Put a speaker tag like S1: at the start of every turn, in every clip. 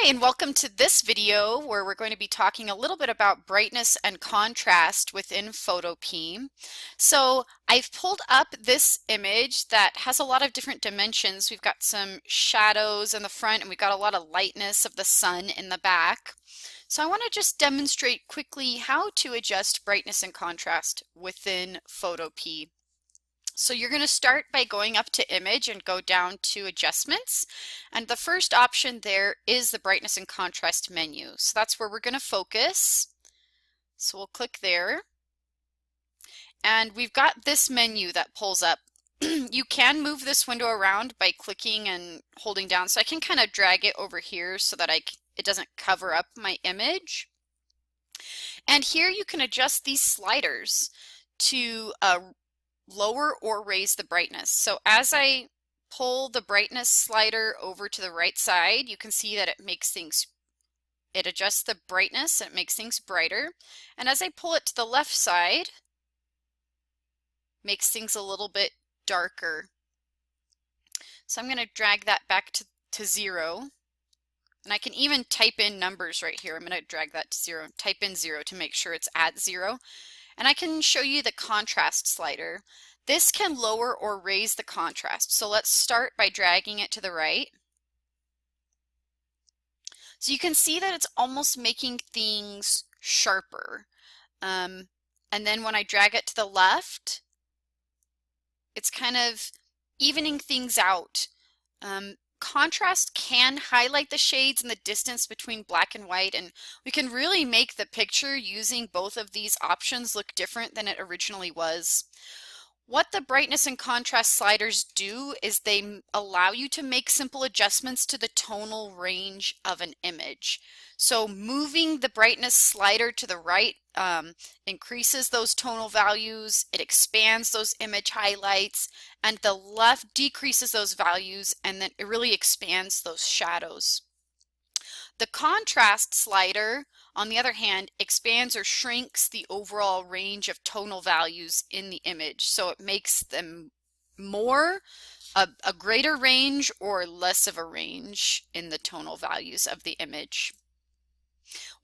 S1: Hi, and welcome to this video where we're going to be talking a little bit about brightness and contrast within Photopea. So I've pulled up this image that has a lot of different dimensions. We've got some shadows in the front and we've got a lot of lightness of the sun in the back. So I want to just demonstrate quickly how to adjust brightness and contrast within Photopea. So you're going to start by going up to Image and go down to Adjustments. And the first option there is the Brightness and Contrast menu. So that's where we're going to focus. So we'll click there. And we've got this menu that pulls up. You can move this window around by clicking and holding down. So I can kind of drag it over here so that it doesn't cover up my image. And here you can adjust these sliders to lower or raise the brightness. So as I pull the brightness slider over to the right side, you can see that it adjusts the brightness and it makes things brighter. And as I pull it to the left side, it makes things a little bit darker. So I'm going to drag that back to 0. And I can even type in numbers right here. I'm going to drag that to 0, type in 0 to make sure it's at 0. And I can show you the contrast slider. This can lower or raise the contrast. So let's start by dragging it to the right. So you can see that it's almost making things sharper. And then when I drag it to the left, it's kind of evening things out. Contrast can highlight the shades and the distance between black and white, and we can really make the picture using both of these options look different than it originally was. What the brightness and contrast sliders do is they allow you to make simple adjustments to the tonal range of an image. So moving the brightness slider to the right increases those tonal values, it expands those image highlights, and the left decreases those values, and then it really expands those shadows. The contrast slider, on the other hand, expands or shrinks the overall range of tonal values in the image. So it makes them a greater range or less of a range in the tonal values of the image.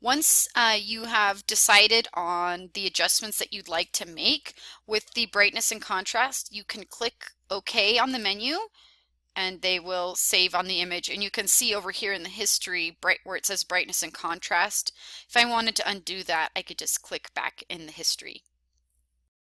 S1: Once you have decided on the adjustments that you'd like to make with the brightness and contrast, you can click OK on the menu and they will save on the image. And you can see over here in the history where it says brightness and contrast. If I wanted to undo that, I could just click back in the history.